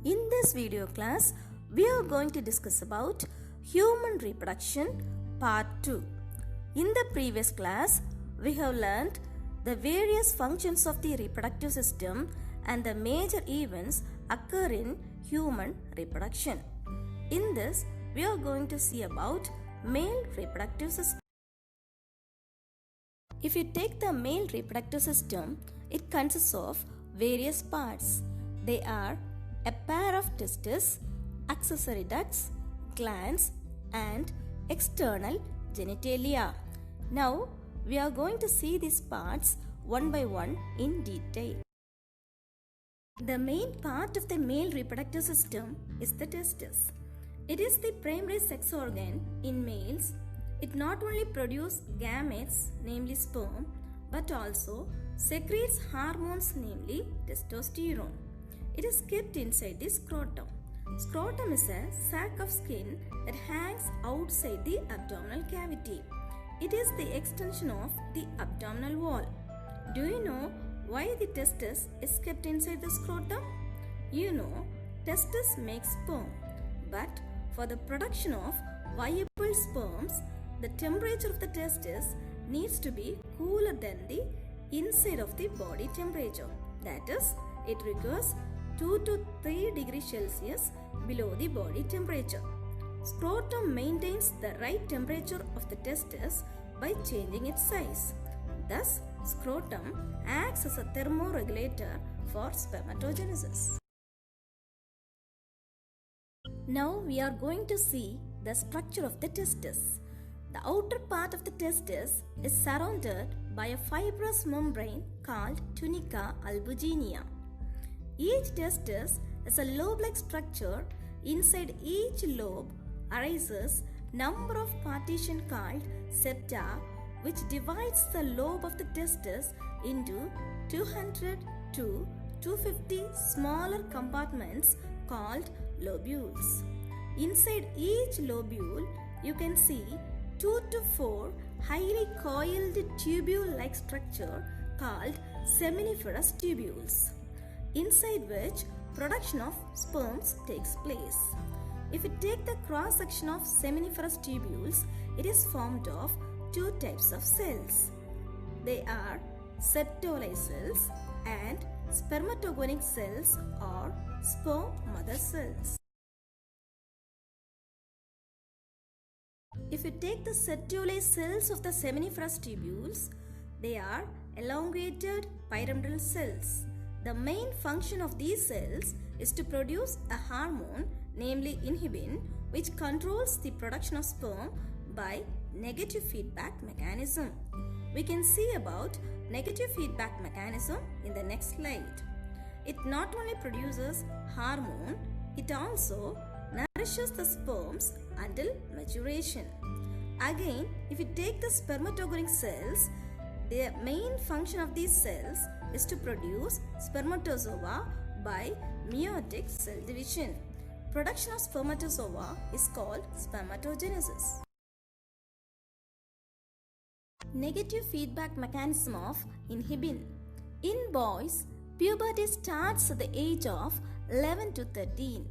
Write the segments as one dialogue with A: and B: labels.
A: In this video class, we are going to discuss about human reproduction part 2. In the previous class, we have learned the various functions of the reproductive system and the major events occur in human reproduction. In this, we are going to see about male reproductive system. If you take the male reproductive system, it consists of various parts. They are a pair of testes, accessory ducts, glands, and external genitalia. Now, we are going to see these parts one by one in detail. The main part of the male reproductive system is the testis. It is the primary sex organ in males. It not only produces gametes, namely sperm, but also secretes hormones, namely testosterone. It is kept inside the scrotum. Scrotum is a sac of skin that hangs outside the abdominal cavity. It is the extension of the abdominal wall. Do you know why the testis is kept inside the scrotum? You know, testis makes sperm, but for the production of viable sperms, the temperature of the testis needs to be cooler than the inside of the body temperature. That is, it requires 2 to 3 degrees Celsius below the body temperature. Scrotum maintains the right temperature of the testis by changing its size. Thus, scrotum acts as a thermoregulator for spermatogenesis. Now we are going to see the structure of the testis. The outer part of the testis is surrounded by a fibrous membrane called tunica albuginea. Each testis is a lobe-like structure. Inside each lobe arises number of partitions called septa, which divides the lobe of the testis into 200 to 250 smaller compartments called lobules. Inside each lobule, you can see 2 to 4 highly coiled tubule-like structure called seminiferous tubules, inside which production of sperms takes place. If you take the cross-section of seminiferous tubules, it is formed of 2 types of cells. They are Sertoli cells and spermatogonic cells or sperm mother cells. If you take the Sertoli cells of the seminiferous tubules, they are elongated pyramidal cells. The main function of these cells is to produce a hormone, namely inhibin, which controls the production of sperm by negative feedback mechanism. We can see about negative feedback mechanism in the next slide. It not only produces hormone, it also nourishes the sperms until maturation. Again, if you take the spermatogonic cells, the main function of these cells is to produce spermatozoa by meiotic cell division. Production of spermatozoa is called spermatogenesis. Negative feedback mechanism of inhibin. In boys, puberty starts at the age of 11 to 13.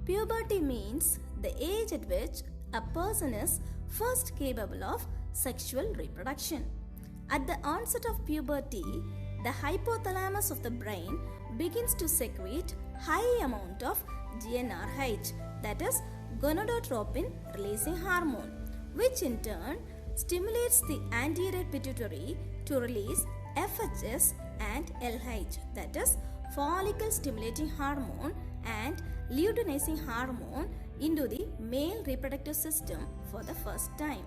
A: Puberty means the age at which a person is first capable of sexual reproduction. At the onset of puberty, the hypothalamus of the brain begins to secrete high amount of GnRH, that is gonadotropin releasing hormone, which in turn stimulates the anterior pituitary to release FHS and LH, that is follicle stimulating hormone and luteinizing hormone, into the male reproductive system for the first time.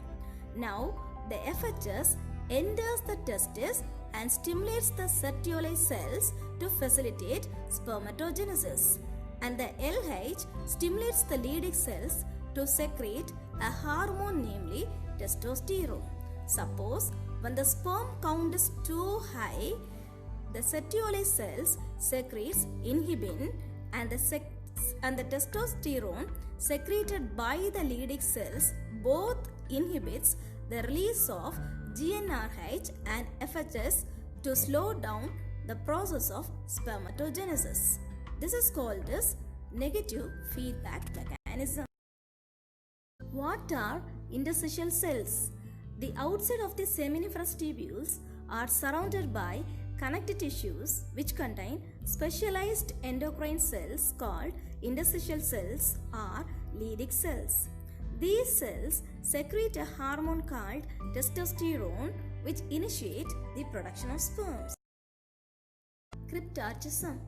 A: Now, the FHS enters the testis and stimulates the Sertoli cells to facilitate spermatogenesis, and the LH stimulates the Leydig cells to secrete a hormone, namely testosterone. Suppose when the sperm count is too high, the Sertoli cells secretes inhibin, and the testosterone secreted by the Leydig cells both inhibits the release of GnRH and FHS to slow down the process of spermatogenesis. This is called as negative feedback mechanism. What are interstitial cells? The outside of the seminiferous tubules are surrounded by connective tissues which contain specialized endocrine cells called interstitial cells or Leydig cells. These cells secrete a hormone called testosterone which initiate the production of sperms. Cryptorchism.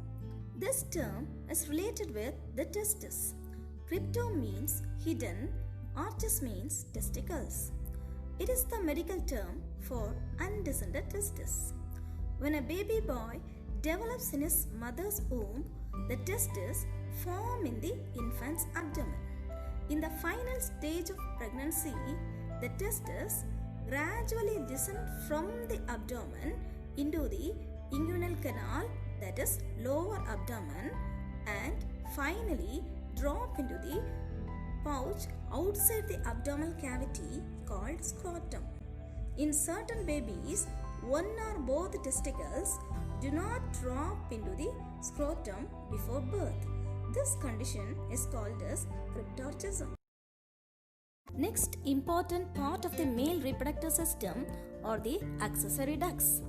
A: This term is related with the testis. Crypto means hidden, archis means testicles. It is the medical term for undescended testis. When a baby boy develops in his mother's womb, the testes form in the infant's abdomen. In the final stage of pregnancy, the testes gradually descend from the abdomen into the inguinal canal, that is lower abdomen, and finally drop into the pouch outside the abdominal cavity called scrotum. In certain babies, one or both testicles do not drop into the scrotum before birth. This condition is called as cryptorchism. Next important part of the male reproductive system are the accessory ducts.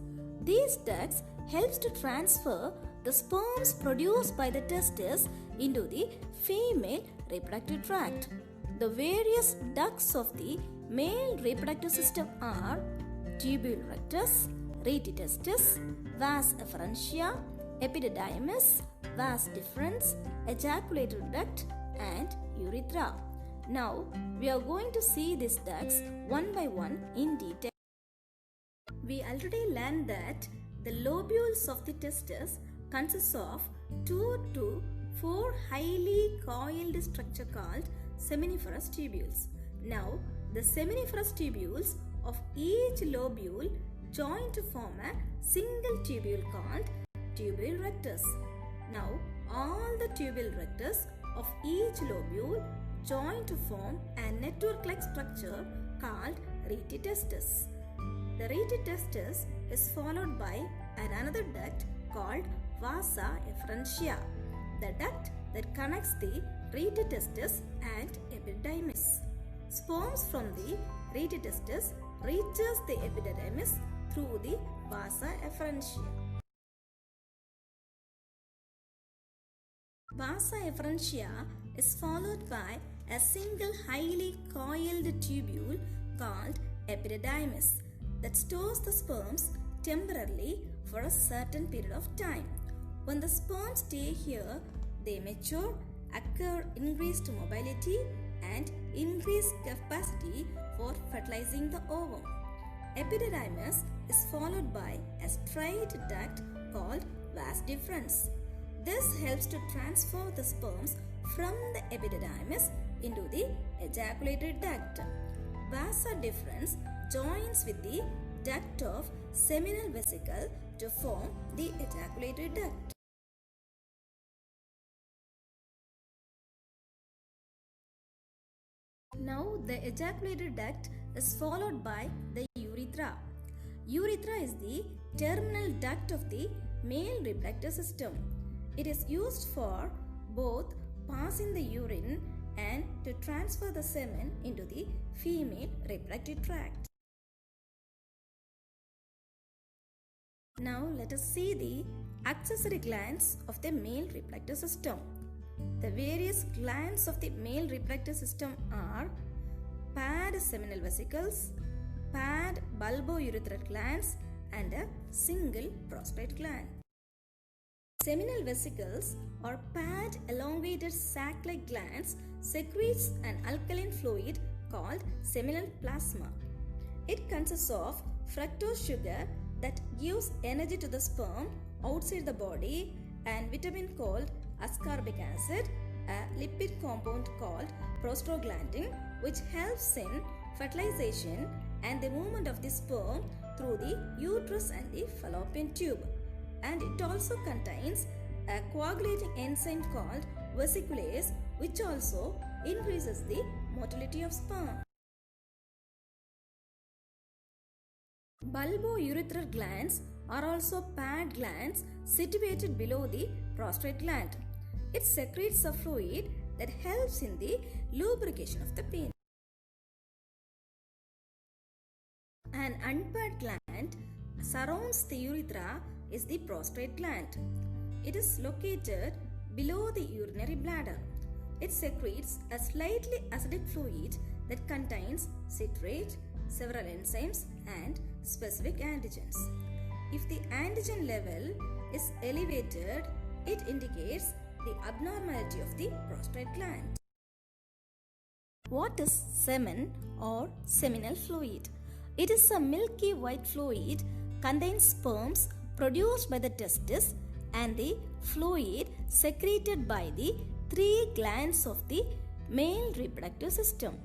A: These ducts helps to transfer the sperms produced by the testes into the female reproductive tract. The various ducts of the male reproductive system are tubule rectus, rete testis, vas efferentia, epididymis, vas deferens, ejaculatory duct and urethra. Now we are going to see these ducts one by one in detail. We already learned that the lobules of the testis consists of 2 to 4 highly coiled structure called seminiferous tubules. Now the seminiferous tubules of each lobule join to form a single tubule called tubule rectus. Now all the tubule rectus of each lobule join to form a network-like structure called rete testis. The rete testis is followed by another duct called vasa efferentia, the duct that connects the rete testis and epididymis. Sperms from the rete testis reaches the epididymis through the vasa efferentia. Vasa efferentia is followed by a single highly coiled tubule called epididymis that stores the sperms temporarily for a certain period of time. When the sperms stay here, they mature, acquire increased mobility and increased capacity for fertilizing the ovum. Epididymis is followed by a straight duct called vas deferens. This helps to transfer the sperms from the epididymis into the ejaculatory duct. Vasa deferens joins with the duct of seminal vesicle to form the ejaculatory duct. Now the ejaculatory duct is followed by the urethra. Urethra is the terminal duct of the male reproductive system. It is used for both passing the urine and to transfer the semen into the female reproductive tract. Now let us see the accessory glands of the male reproductive system. The various glands of the male reproductive system are paired seminal vesicles, paired bulbourethral glands and a single prostate gland. Seminal vesicles or paired elongated sac-like glands secretes an alkaline fluid called seminal plasma. It consists of fructose sugar that gives energy to the sperm outside the body and vitamin called ascorbic acid, a lipid compound called prostaglandin which helps in fertilization and the movement of the sperm through the uterus and the fallopian tube. And it also contains a coagulating enzyme called vesiculase which also increases the motility of sperm. Bulbourethral glands are also paired glands situated below the prostate gland. It secretes a fluid that helps in the lubrication of the penis. An unpaired gland surrounds the urethra is the prostate gland. It is located below the urinary bladder. It secretes a slightly acidic fluid that contains citrate, several enzymes and specific antigens. If the antigen level is elevated, it indicates the abnormality of the prostate gland. What is semen or seminal fluid? It is a milky white fluid contains sperms produced by the testis and the fluid secreted by the 3 glands of the male reproductive system.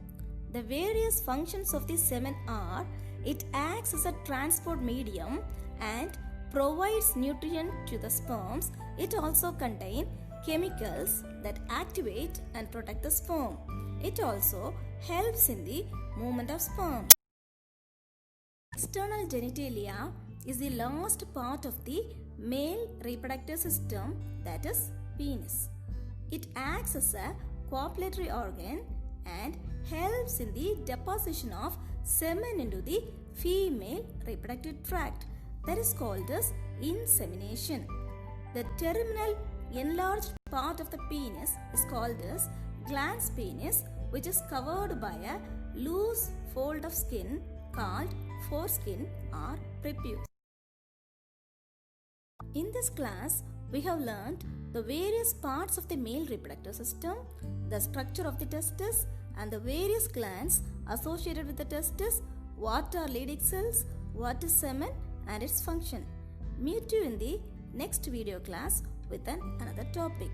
A: The various functions of the semen are: it acts as a transport medium and provides nutrient to the sperms. It also contains chemicals that activate and protect the sperm. It also helps in the movement of sperm. External genitalia is the last part of the male reproductive system, that is penis. It acts as a copulatory organ and helps in the deposition of semen into the female reproductive tract, that is called as insemination. The terminal enlarged part of the penis is called as glans penis, which is covered by a loose fold of skin called foreskin or prepuce. In this class, we have learned the various parts of the male reproductive system, the structure of the testis and the various glands associated with the testis, what are Leydig cells, what is semen and its function. Meet you in the next video class with another topic.